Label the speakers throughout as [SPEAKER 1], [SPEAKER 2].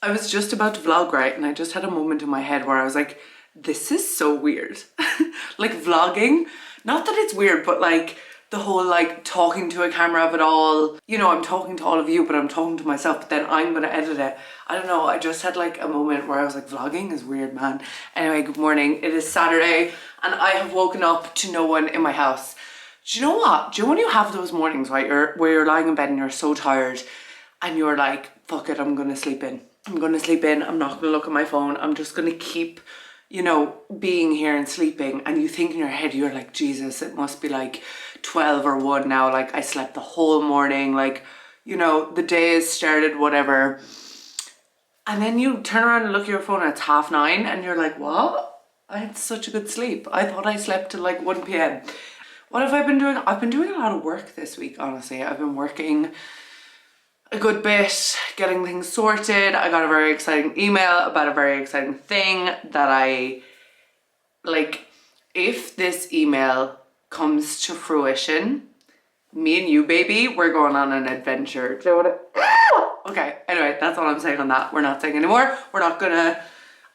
[SPEAKER 1] I was just about to vlog, right? And I just had a moment in my head where I was like, this is so weird. Like vlogging, not that it's weird, but like the whole like talking to a camera of it all. You know, I'm talking to all of you, but I'm talking to myself, but then I'm gonna edit it. I don't know, I just had like a moment where I was like, vlogging is weird, man. Anyway, good morning. It is Saturday and I have woken up to no one in my house. Do you know what? Do you know when you have those mornings, right, where you're lying in bed and you're so tired and you're like, fuck it, I'm gonna sleep in. I'm gonna sleep in, I'm not gonna look at my phone, I'm just gonna keep, you know, being here and sleeping. And you think in your head, you're like, Jesus, it must be like 12 or 1 now, like I slept the whole morning, like, you know, the day has started, whatever. And then you turn around and look at your phone and it's 9:30 and you're like, what? I had such a good sleep. I thought I slept till like 1 p.m. What have I been doing? I've been doing a lot of work this week, honestly. I've been working a good bit, getting things sorted. I got a very exciting email about a very exciting thing that I, like, if this email comes to fruition, me and you, baby, we're going on an adventure. Do you know what Okay, anyway, that's all I'm saying on that. We're not saying anymore. We're not gonna,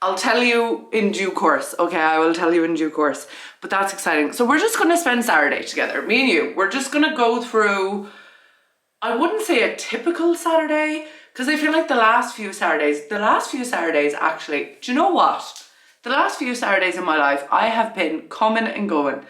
[SPEAKER 1] I'll tell you in due course, okay? I will tell you in due course, but that's exciting. So we're just gonna spend Saturday together, me and you. We're just gonna go through, I wouldn't say a typical Saturday, because I feel like the last few Saturdays actually, do you know what? The last few Saturdays in my life, I have been coming and going.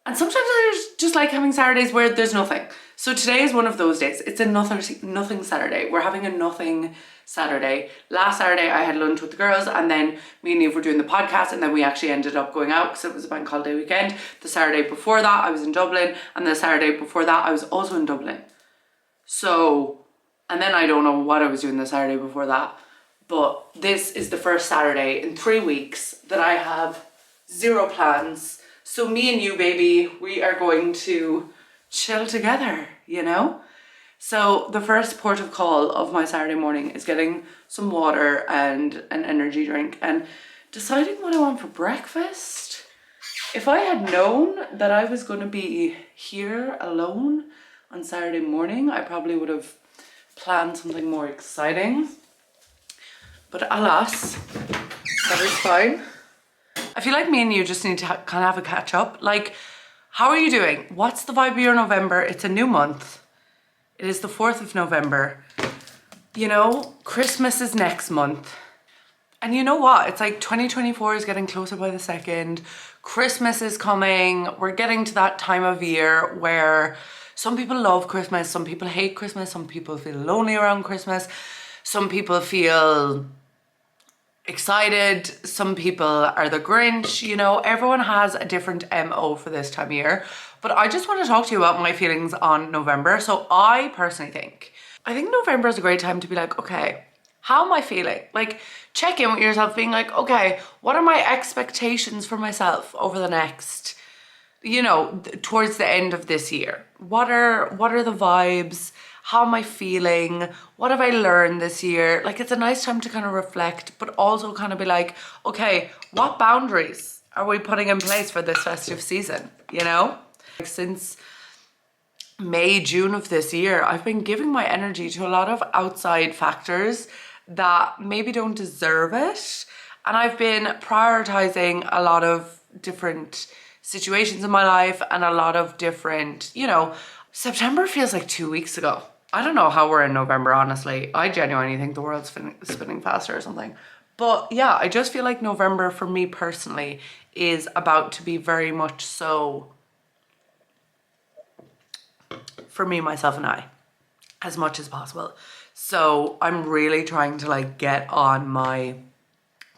[SPEAKER 1] And sometimes I just like having Saturdays where there's nothing. So today is one of those days. It's a nothing Saturday. We're having a nothing Saturday. Last Saturday I had lunch with the girls and then me and Eve were doing the podcast and then we actually ended up going out because it was a bank holiday weekend. The Saturday before that I was in Dublin and the Saturday before that I was also in Dublin. So, and then I don't know what I was doing the Saturday before that, but this is the first Saturday in 3 weeks that I have zero plans. So me and you, baby, we are going to chill together, you know? So the first port of call of my Saturday morning is getting some water and an energy drink and deciding what I want for breakfast. If I had known that I was going to be here alone on Saturday morning, I probably would have planned something more exciting. But alas, that is fine. I feel like me and you just need to kind of have a catch up. Like, how are you doing? What's the vibe of your November? It's a new month. It is the 4th of November. You know, Christmas is next month. And you know what? It's like 2024 is getting closer by the second. Christmas is coming. We're getting to that time of year where some people love Christmas, some people hate Christmas, some people feel lonely around Christmas, some people feel excited, some people are the Grinch, you know, everyone has a different MO for this time of year. But I just want to talk to you about my feelings on November. So I personally think November is a great time to be like, okay, how am I feeling? Like, check in with yourself being like, okay, what are my expectations for myself over the next, you know, towards the end of this year? What are the vibes? How am I feeling? What have I learned this year? Like, it's a nice time to kind of reflect, but also kind of be like, okay, what boundaries are we putting in place for this festive season? You know, like since May, June of this year, I've been giving my energy to a lot of outside factors that maybe don't deserve it. And I've been prioritizing a lot of different situations in my life and a lot of different, you know, September feels like 2 weeks ago. I don't know how we're in November, honestly. I genuinely think the world's spinning faster or something. But yeah, I just feel like November for me personally is about to be very much so for me, myself and I, as much as possible. So I'm really trying to like get on my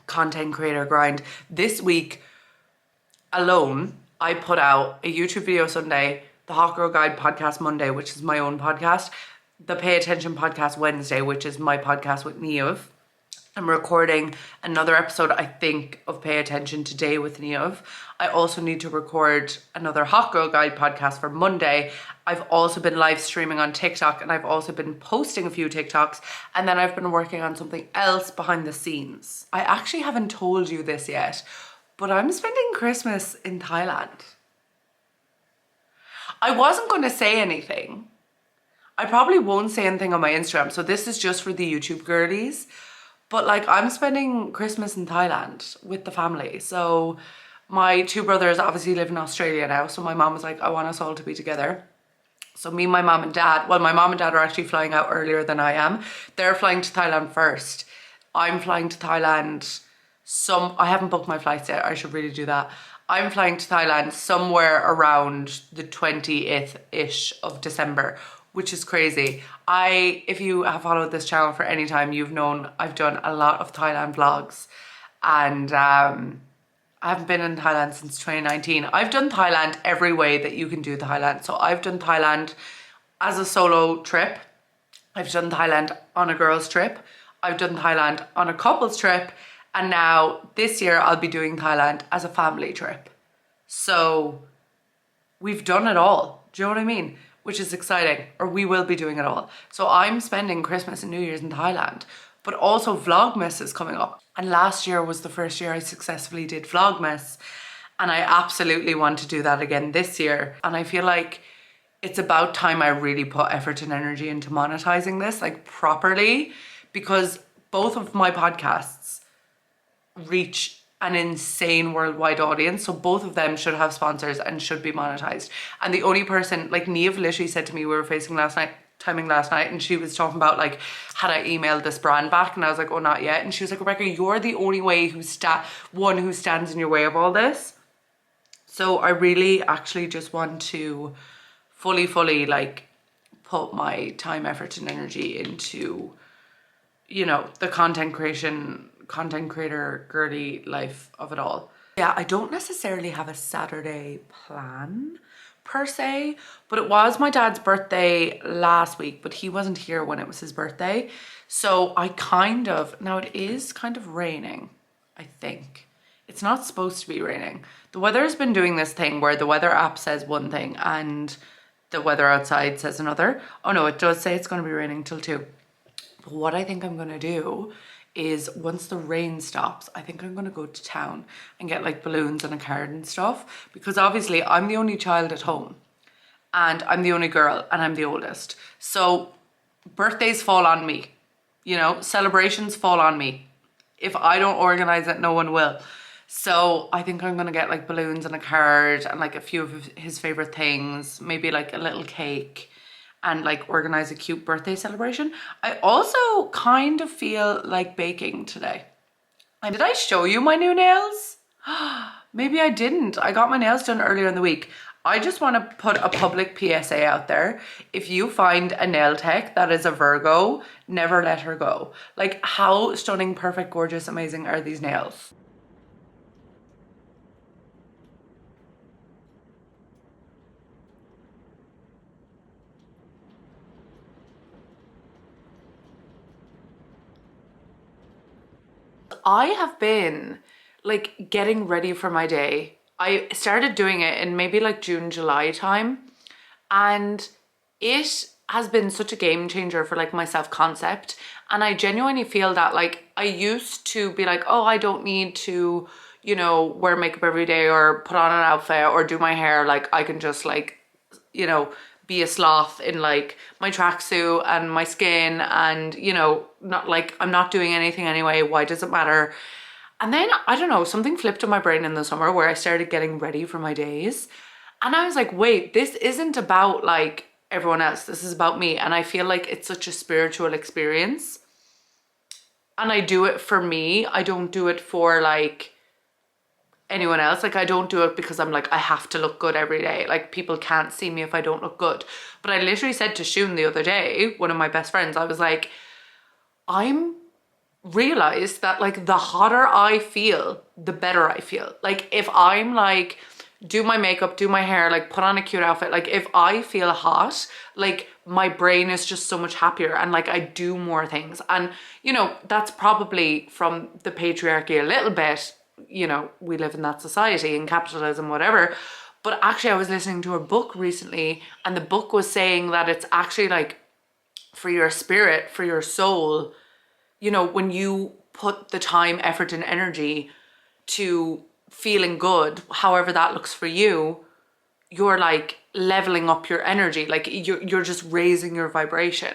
[SPEAKER 1] content creator grind. This week alone, I put out a YouTube video Sunday, the Hot Girl Guide podcast Monday, which is my own podcast, the Pay Attention podcast Wednesday, which is my podcast with Neve. I'm recording another episode, I think, of Pay Attention today with Neve. I also need to record another Hot Girl Guide podcast for Monday. I've also been live streaming on TikTok and I've also been posting a few TikToks, and then I've been working on something else behind the scenes. I actually haven't told you this yet, but I'm spending Christmas in Thailand. I wasn't going to say anything. I probably won't say anything on my Instagram, so this is just for the YouTube girlies. But like I'm spending Christmas in Thailand with the family. So my two brothers obviously live in Australia now. So my mom was like, I want us all to be together. So me, my mom and dad, well, my mom and dad are actually flying out earlier than I am. They're flying to Thailand first. I'm flying to Thailand I haven't booked my flights yet. I should really do that. I'm flying to Thailand somewhere around the 20th-ish of December, which is crazy. If you have followed this channel for any time, you've known I've done a lot of Thailand vlogs, and I haven't been in Thailand since 2019. I've done Thailand every way that you can do Thailand. So I've done Thailand as a solo trip. I've done Thailand on a girls trip. I've done Thailand on a couples trip. And now this year I'll be doing Thailand as a family trip. So we've done it all. Do you know what I mean? Which is exciting, or we will be doing it all. So I'm spending Christmas and New Year's in Thailand, but also Vlogmas is coming up. And last year was the first year I successfully did Vlogmas. And I absolutely want to do that again this year. And I feel like it's about time I really put effort and energy into monetizing this, like properly, because both of my podcasts reach an insane worldwide audience. So both of them should have sponsors and should be monetized. And the only person, like Neve literally said to me, we were timing last night, and she was talking about like, had I emailed this brand back? And I was like, oh, not yet. And she was like, Rebecca, you're the only way who stands in your way of all this. So I really actually just want to fully like put my time, effort and energy into, you know, the content creator girly life of it all. Yeah, I don't necessarily have a Saturday plan per se, but it was my dad's birthday last week, but he wasn't here when it was his birthday. So now it is kind of raining, I think. It's not supposed to be raining. The weather's been doing this thing where the weather app says one thing and the weather outside says another. Oh no, it does say it's going to be raining till 2. But what I think I'm going to do is once the rain stops, I think I'm going to go to town and get like balloons and a card and stuff, because obviously I'm the only child at home and I'm the only girl and I'm the oldest. So birthdays fall on me, you know, celebrations fall on me. If I don't organize it, no one will. So I think I'm going to get like balloons and a card and like a few of his favorite things, maybe like a little cake, and like organize a cute birthday celebration. I also kind of feel like baking today. And did I show you my new nails? Maybe I didn't. I got my nails done earlier in the week. I just want to put a public PSA out there. If you find a nail tech that is a Virgo, never let her go. Like, how stunning, perfect, gorgeous, amazing are these nails? I have been like getting ready for my day. I started doing it in maybe like June, July time, and it has been such a game changer for like my self-concept. And I genuinely feel that like I used to be like, oh, I don't need to, you know, wear makeup every day or put on an outfit or do my hair. Like I can just like, you know, be a sloth in like my tracksuit and my skin, and you know, not like I'm not doing anything anyway, why does it matter? And then I don't know, something flipped in my brain in the summer where I started getting ready for my days, and I was like, wait, this isn't about like everyone else, this is about me. And I feel like it's such a spiritual experience, and I do it for me. I don't do it for like anyone else. Like I don't do it because I'm like, I have to look good every day. Like people can't see me if I don't look good. But I literally said to Shun the other day, one of my best friends, I was like, I'm realized that like the hotter I feel, the better I feel. Like if I'm like, do my makeup, do my hair, like put on a cute outfit, like if I feel hot, like my brain is just so much happier and like I do more things. And you know, that's probably from the patriarchy a little bit. You know, we live in that society and capitalism, whatever. But actually I was listening to a book recently, and the book was saying that it's actually like for your spirit, for your soul, you know, when you put the time, effort and energy to feeling good, however that looks for you, you're like leveling up your energy. Like you're just raising your vibration.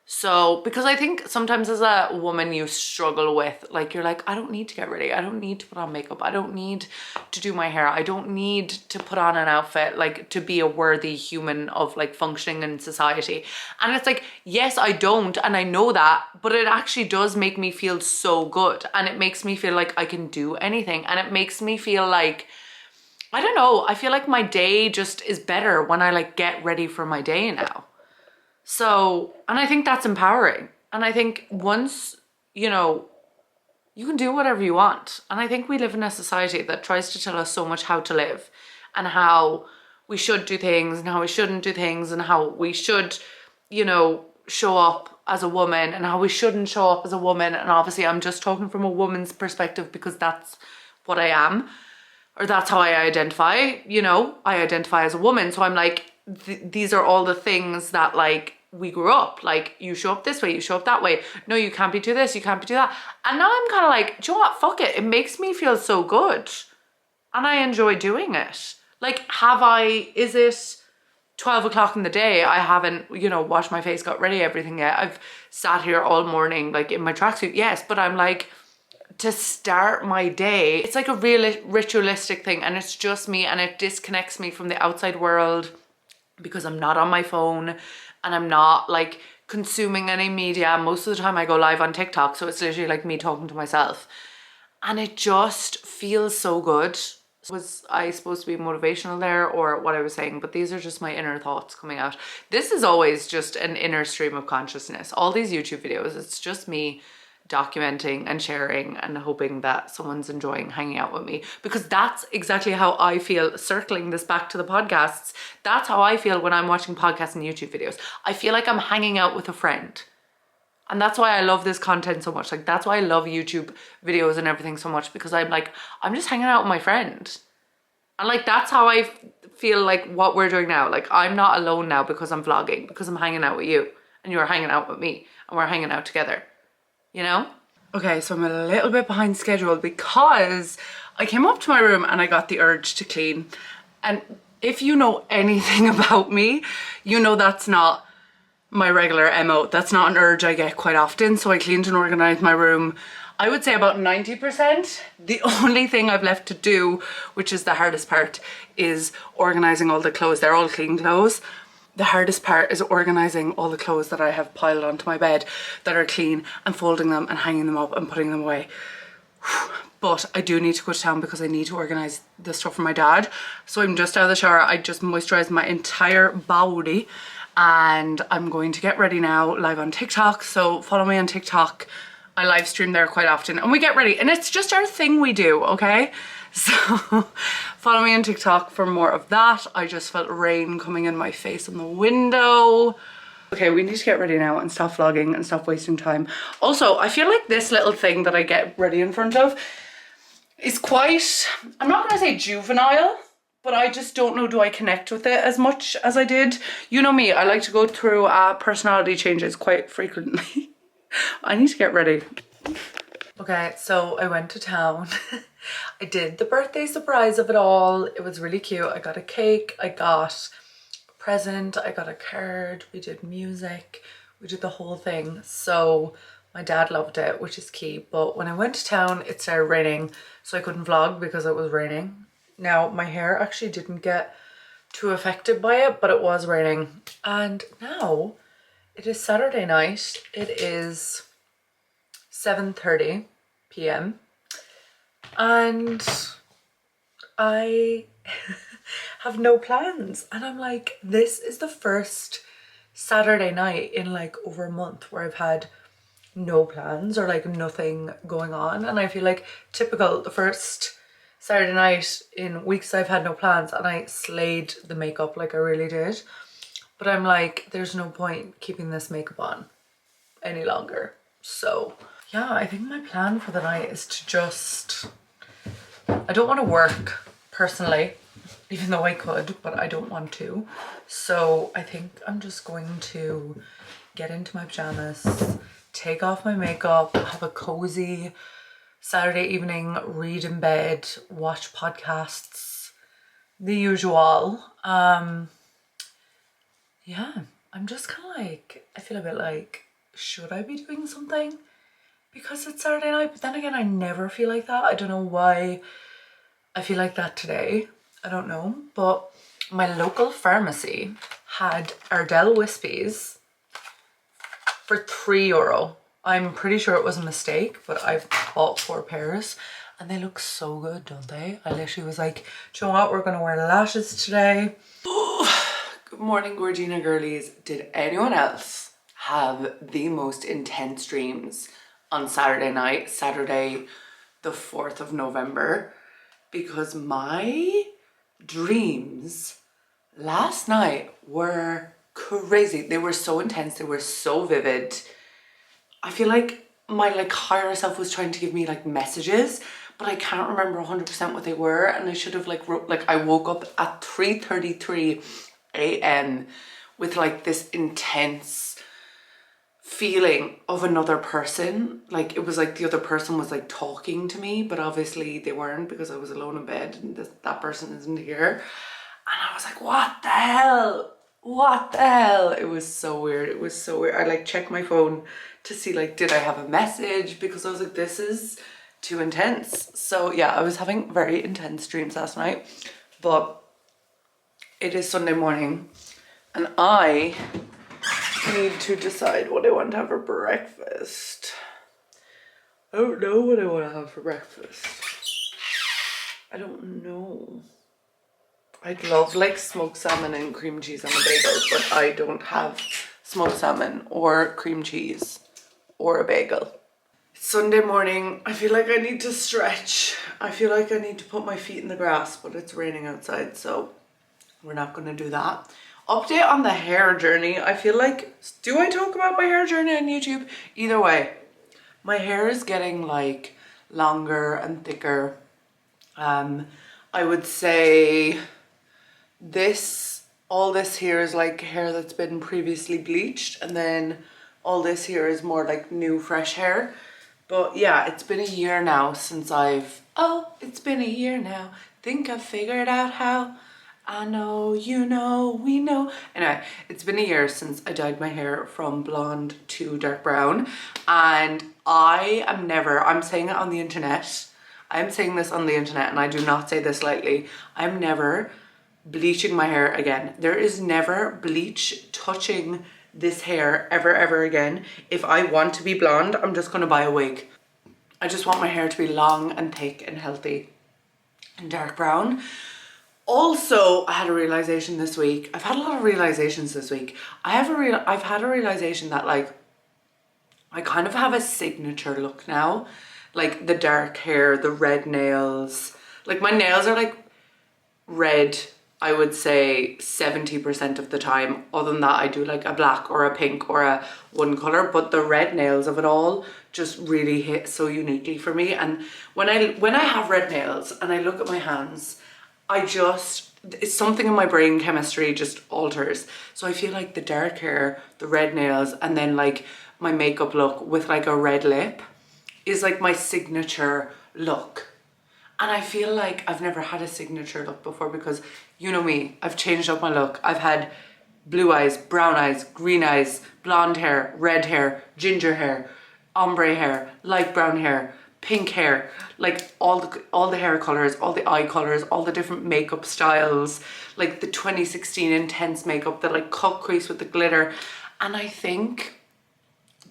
[SPEAKER 1] So, because I think sometimes as a woman you struggle with, like, you're like, I don't need to get ready. I don't need to put on makeup. I don't need to do my hair. I don't need to put on an outfit, like, to be a worthy human of like functioning in society. And it's like, yes, I don't. And I know that, but it actually does make me feel so good. And it makes me feel like I can do anything. And it makes me feel like, I don't know, I feel like my day just is better when I like get ready for my day now. So, and I think that's empowering. And I think once, you know, you can do whatever you want. And I think we live in a society that tries to tell us so much how to live and how we should do things and how we shouldn't do things and how we should, you know, show up as a woman and how we shouldn't show up as a woman. And obviously I'm just talking from a woman's perspective because that's what I am, or that's how I identify, you know, I identify as a woman. So I'm like, these are all the things that like we grew up, like you show up this way, you show up that way. No, you can't be do this, you can't be do that. And now I'm kind of like, do you know what? Fuck it. It makes me feel so good. And I enjoy doing it. Like, is it 12 o'clock in the day? I haven't, you know, washed my face, got ready, everything yet. I've sat here all morning, like in my tracksuit, yes. But I'm like, to start my day, it's like a real ritualistic thing. And it's just me, and it disconnects me from the outside world because I'm not on my phone and I'm not like consuming any media. Most of the time I go live on TikTok, so it's literally like me talking to myself. And it just feels so good. Was I supposed to be motivational there or what I was saying? But these are just my inner thoughts coming out. This is always just an inner stream of consciousness. All these YouTube videos, it's just me documenting and sharing and hoping that someone's enjoying hanging out with me, because that's exactly how I feel. Circling this back to the podcasts, that's how I feel when I'm watching podcasts and YouTube videos. I feel like I'm hanging out with a friend. And that's why I love this content so much. Like, that's why I love YouTube videos and everything so much, because I'm like, I'm just hanging out with my friend. And like, that's how I feel like what we're doing now. Like, I'm not alone now because I'm vlogging, because I'm hanging out with you and you're hanging out with me and we're hanging out together. You know? Okay, so I'm a little bit behind schedule because I came up to my room and I got the urge to clean. And if you know anything about me, you know that's not my regular MO. That's not an urge I get quite often. So I cleaned and organized my room, I would say about 90%. The only thing I've left to do, which is the hardest part, is organizing all the clothes. They're all clean clothes. The hardest part is organizing all the clothes that I have piled onto my bed that are clean, and folding them and hanging them up and putting them away. But I do need to go to town because I need to organize the stuff for my dad. So I'm just out of the shower. I just moisturized my entire body and I'm going to get ready now live on TikTok. So follow me on TikTok. I live stream there quite often and we get ready, and it's just our thing we do, okay? So follow me on TikTok for more of that. I just felt rain coming in my face on the window. Okay, we need to get ready now and stop vlogging and stop wasting time. Also, I feel like this little thing that I get ready in front of is quite, I'm not gonna say juvenile, but I just don't know, do I connect with it as much as I did? You know me, I like to go through personality changes quite frequently. I need to get ready. Okay, so I went to town. I did the birthday surprise of it all. It was really cute. I got a cake, I got a present, I got a card, we did music, we did the whole thing. So my dad loved it, which is key. But when I went to town, it started raining, so I couldn't vlog because it was raining. Now, my hair actually didn't get too affected by it, but it was raining. And now it is Saturday night. It is 7:30 p.m. and I have no plans. And I'm like, this is the first Saturday night in like over a month where I've had no plans or like nothing going on. And I feel like typical, the first Saturday night in weeks I've had no plans, and I slayed the makeup, like I really did. But I'm like, there's no point keeping this makeup on any longer. So yeah, I think my plan for the night is to just, I don't want to work personally, even though I could, but I don't want to. So I think I'm just going to get into my pajamas, take off my makeup, have a cozy Saturday evening, read in bed, watch podcasts, the usual. Yeah, I'm just kind of like, I feel a bit like should I be doing something because it's Saturday night? But then again, I never feel like that. I don't know why I feel like that today. I don't know. But my local pharmacy had Ardell Wispies for €3. I'm pretty sure it was a mistake, but I've bought 4 pairs and they look so good, don't they? I literally was like, do you know what? We're gonna wear lashes today. Good morning, Gorgina girlies. Did anyone else have the most intense dreams on Saturday night, Saturday the 4th of November? Because my dreams last night were crazy. They were so intense, they were so vivid. I feel like my higher self was trying to give me messages, but I can't remember 100% what they were, and I should have I woke up at 3:33 a.m. with this intense feeling of another person. It was the other person was talking to me, but obviously they weren't because I was alone in bed and that person isn't here. And I was like, what the hell? What the hell? It was so weird. It was so weird. I checked my phone to see did I have a message, because I was like, this is too intense. So yeah, I was having very intense dreams last night, but it is Sunday morning and I need to decide what I want to have for breakfast. I don't know what I want to have for breakfast. I don't know. I'd love smoked salmon and cream cheese on a bagel, but I don't have smoked salmon or cream cheese or a bagel. It's Sunday morning. I feel like I need to stretch. I feel like I need to put my feet in the grass, but it's raining outside, so we're not going to do that. Update on the hair journey. I feel like, do I talk about my hair journey on YouTube? Either way, my hair is getting longer and thicker. I would say all this here is hair that's been previously bleached, and then all this here is more new fresh hair. But yeah, it's been a year now since it's been a year now. Think I've figured out how. I know, you know, we know. Anyway, it's been a year since I dyed my hair from blonde to dark brown, and I'm saying it on the internet. I'm saying this on the internet, and I do not say this lightly. I'm never bleaching my hair again. There is never bleach touching this hair ever again. If I want to be blonde, I'm just gonna buy a wig. I just want my hair to be long and thick and healthy and dark brown. Also, I had a realization this week. I've had a lot of realizations this week. I've had a realization that I kind of have a signature look now. The dark hair, the red nails. My nails are red, I would say 70% of the time. Other than that, I do a black or a pink or a one color, but the red nails of it all just really hit so uniquely for me. And when I have red nails and I look at my hands, it's something in my brain chemistry just alters. So I feel the dark hair, the red nails, and then my makeup look with a red lip is my signature look. And I feel I've never had a signature look before, because you know me, I've changed up my look. I've had blue eyes, brown eyes, green eyes, blonde hair, red hair, ginger hair, ombre hair, light brown hair, pink hair, all the hair colors, all the eye colors, all the different makeup styles, the 2016 intense makeup, the cut crease with the glitter. And I think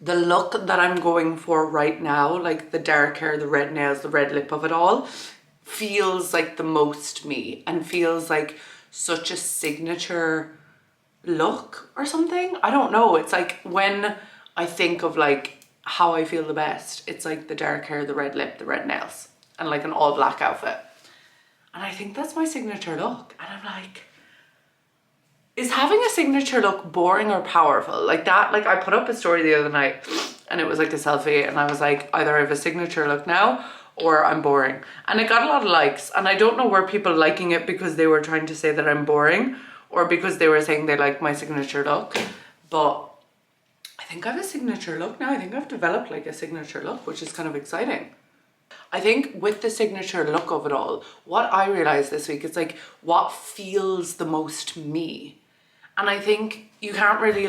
[SPEAKER 1] the look that I'm going for right now, the dark hair, the red nails, the red lip of it all, feels the most me, and feels such a signature look or something. I don't know. It's when I think of how I feel the best, it's the dark hair, the red lip, the red nails, and an all black outfit. And I think that's my signature look. And I'm is having a signature look boring or powerful? That, I put up a story the other night and it was a selfie, and I was either I have a signature look now or I'm boring. And it got a lot of likes, and I don't know were people liking it because they were trying to say that I'm boring or because they were saying they like my signature look. But I think I have a signature look now. I think I've developed a signature look, which is kind of exciting. I think with the signature look of it all, what I realized this week is what feels the most me. And I think you can't really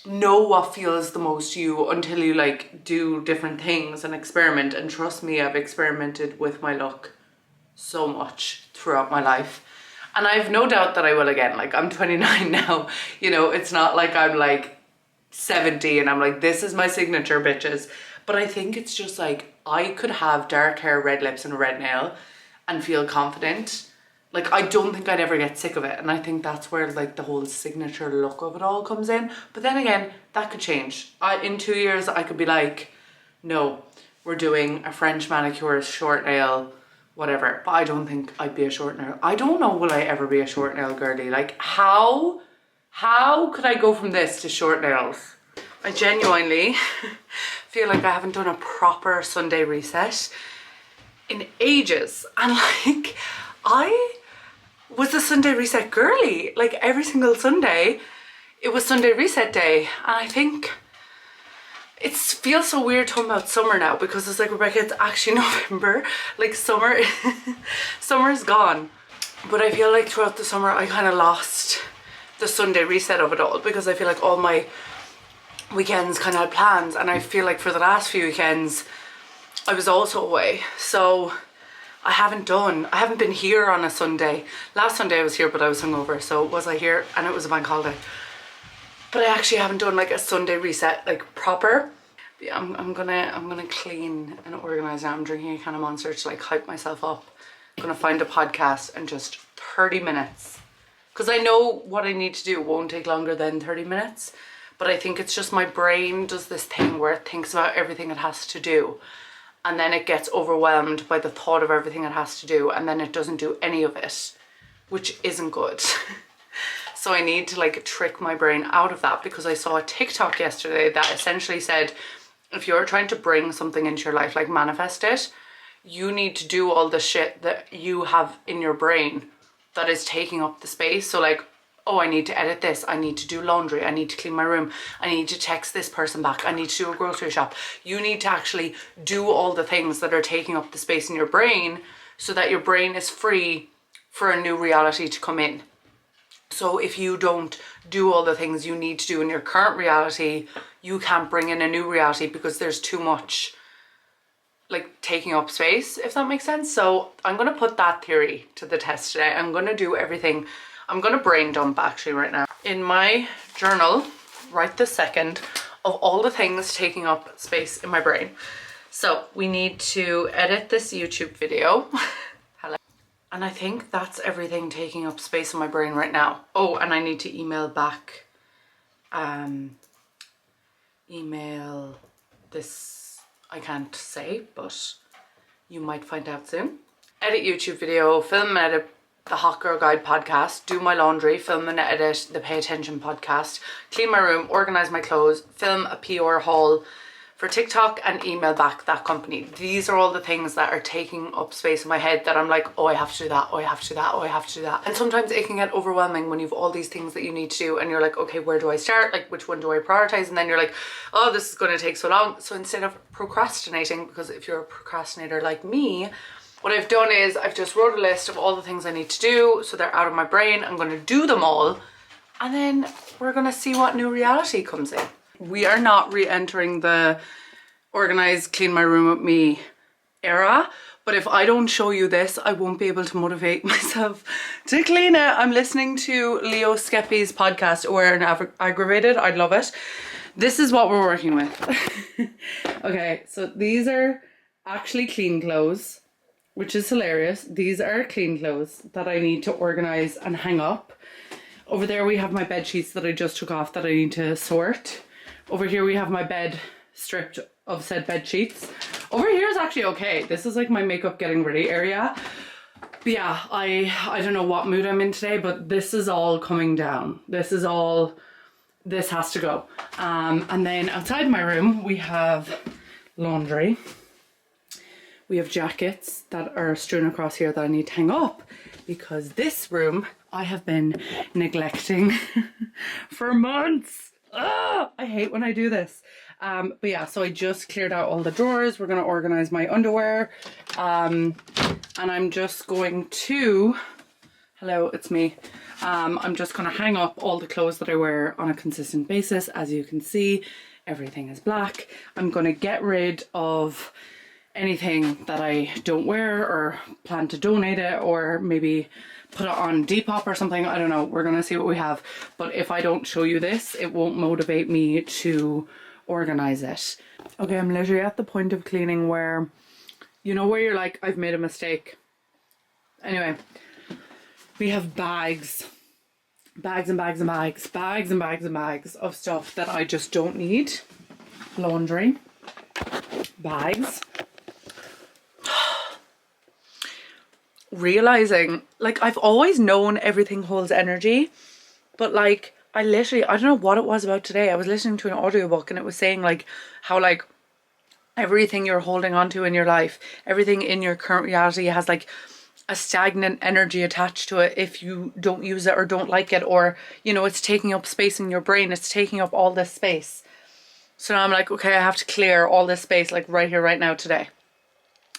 [SPEAKER 1] know what feels the most you until you like do different things and experiment. And trust me, I've experimented with my look so much throughout my life, and I've no doubt that I will again. Like, I'm 29 now, you know, it's not like I'm like 70 and I'm like, this is my signature, bitches. But I think it's just like, I could have dark hair, red lips and a red nail and feel confident. Like, I don't think I'd ever get sick of it. And I think that's where like the whole signature look of it all comes in. But then again, that could change. In 2 years, I could be like, no, we're doing a French manicure, short nail, whatever. But I don't think I'd be a short nail. I don't know, will I ever be a short nail girly? Like, how could I go from this to short nails? I genuinely feel like I haven't done a proper Sunday reset in ages. And like, I was a Sunday reset girly. Like, every single Sunday, it was Sunday reset day. And I think it feels so weird talking about summer now, because it's like, Rebecca, it's actually November. Like, summer's gone. But I feel like throughout the summer, I kind of lost the Sunday reset of it all, because I feel like all my weekends kind of had plans, and I feel like for the last few weekends I was also away, so I haven't been here on a Sunday. Last Sunday I was here, but I was hungover, so was I here? And it was a bank holiday. But I actually haven't done like a Sunday reset, like proper. Yeah, I'm gonna clean and organize now. I'm drinking a can of Monster to like hype myself up. I'm gonna find a podcast and just 30 minutes. Because I know what I need to do won't take longer than 30 minutes. But I think it's just my brain does this thing where it thinks about everything it has to do. And then it gets overwhelmed by the thought of everything it has to do. And then it doesn't do any of it, which isn't good. So I need to like trick my brain out of that, because I saw a TikTok yesterday that essentially said, if you're trying to bring something into your life, like manifest it, you need to do all the shit that you have in your brain that is taking up the space. So like, oh, I need to edit this, I need to do laundry, I need to clean my room, I need to text this person back, I need to do a grocery shop. You need to actually do all the things that are taking up the space in your brain, so that your brain is free for a new reality to come in. So if you don't do all the things you need to do in your current reality, you can't bring in a new reality, because there's too much like taking up space, if that makes sense. So I'm going to put that theory to the test today. I'm going to do everything. I'm going to brain dump actually right now in my journal right this second of all the things taking up space in my brain. So we need to edit this YouTube video. Hello. And I think that's everything taking up space in my brain right now. Oh, and I need to email back, email this, I can't say, but you might find out soon. Edit YouTube video, film and edit the Hot Girl Guide podcast, do my laundry, film and edit the Pay Attention podcast, clean my room, organize my clothes, film a PR haul for TikTok, and email back that company. These are all the things that are taking up space in my head that I'm like, oh, I have to do that, oh, I have to do that, oh, I have to do that. And sometimes it can get overwhelming when you've all these things that you need to do, and you're like, okay, where do I start? Like, which one do I prioritize? And then you're like, oh, this is going to take so long. So instead of procrastinating, because if you're a procrastinator like me, what I've done is I've just wrote a list of all the things I need to do, so they're out of my brain. I'm going to do them all, and then we're going to see what new reality comes in. We are not re-entering the organize, clean my room with me era, but if I don't show you this, I won't be able to motivate myself to clean it. I'm listening to Leo Skepi's podcast, Aware and Aggravated. I'd love it. This is what we're working with. Okay, so these are actually clean clothes, which is hilarious. These are clean clothes that I need to organize and hang up. Over there we have my bed sheets that I just took off that I need to sort. Over here we have my bed stripped of said bed sheets. Over here is actually okay. This is like my makeup getting ready area. But yeah, I don't know what mood I'm in today, but this is all coming down. This has to go. And then outside my room we have laundry. We have jackets that are strewn across here that I need to hang up, because this room I have been neglecting for months. I hate when I do this. But yeah, so I just cleared out all the drawers. We're going to organize my underwear. And I'm just going to Hello, it's me. I'm just gonna hang up all the clothes that I wear on a consistent basis. As you can see, everything is black. I'm gonna get rid of anything that I don't wear or plan to donate it, or maybe put it on Depop or something. I don't know. We're gonna see what we have. But if I don't show you this, it won't motivate me to organize it. Okay, I'm literally at the point of cleaning where, you know, where you're like, I've made a mistake. Anyway, we have bags and bags and bags, bags and bags and bags of stuff that I just don't need. Laundry, bags. Realizing, like, I've always known everything holds energy, but like, I don't know what it was about today. I was listening to an audiobook and it was saying like how like everything you're holding on to in your life, everything in your current reality has like a stagnant energy attached to it if you don't use it or don't like it, or, you know, it's taking up space in your brain. It's taking up all this space. So now I'm like, okay, I have to clear all this space like right here, right now, today.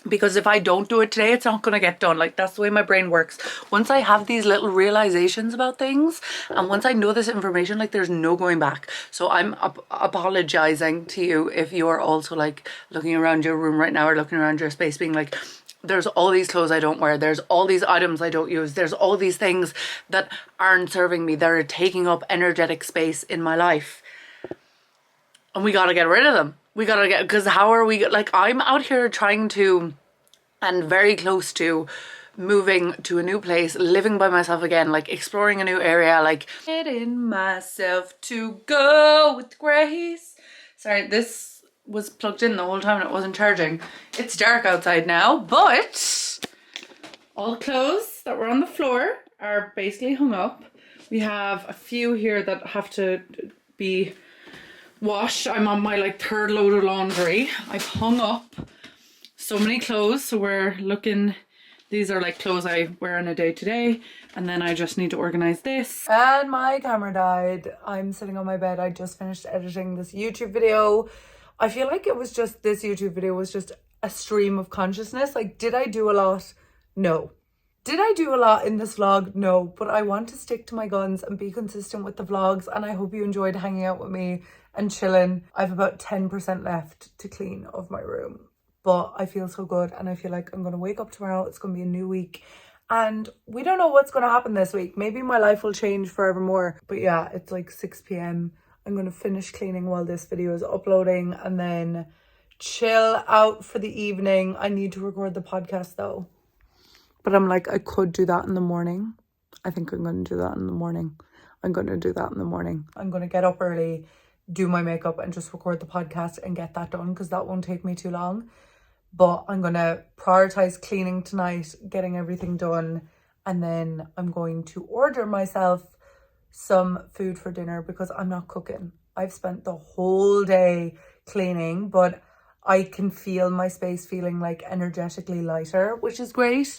[SPEAKER 1] Because if I don't do it today, it's not going to get done. Like, that's the way my brain works. Once I have these little realizations about things, and once I know this information, like, there's no going back. So I'm apologizing to you if you're also like looking around your room right now or looking around your space being like, there's all these clothes I don't wear, there's all these items I don't use, there's all these things that aren't serving me, that are taking up energetic space in my life. And we gotta get rid of them. We gotta get, because how are we, like, I'm out here trying to, and very close to moving to a new place, living by myself again, like exploring a new area, like getting myself to go with grace. Sorry, this was plugged in the whole time and it wasn't charging. It's dark outside now, but all the clothes that were on the floor are basically hung up. We have a few here that have to be washed. I'm on my like third load of laundry. I've hung up so many clothes, so we're looking, these are like clothes I wear on a day to day, and then I just need to organize this. And my camera died. I'm sitting on my bed. I just finished editing this YouTube video. I feel like it was just, this YouTube video was just a stream of consciousness. Like, did I do a lot? No. Did I do a lot in this vlog? No. But I want to stick to my guns and be consistent with the vlogs, and I hope you enjoyed hanging out with me and chilling. I have about 10% left to clean of my room, but I feel so good, and I feel like I'm going to wake up tomorrow. It's going to be a new week, and we don't know what's going to happen this week. Maybe my life will change forevermore. But yeah, it's like 6 p.m. I'm going to finish cleaning while this video is uploading and then chill out for the evening. I need to record the podcast though. But I'm like, I could do that in the morning. I think I'm going to do that in the morning. I'm going to do that in the morning. I'm going to get up early, do my makeup and just record the podcast and get that done, because that won't take me too long. But I'm going to prioritize cleaning tonight, getting everything done. And then I'm going to order myself some food for dinner because I'm not cooking. I've spent the whole day cleaning, but I can feel my space feeling like energetically lighter, which is great.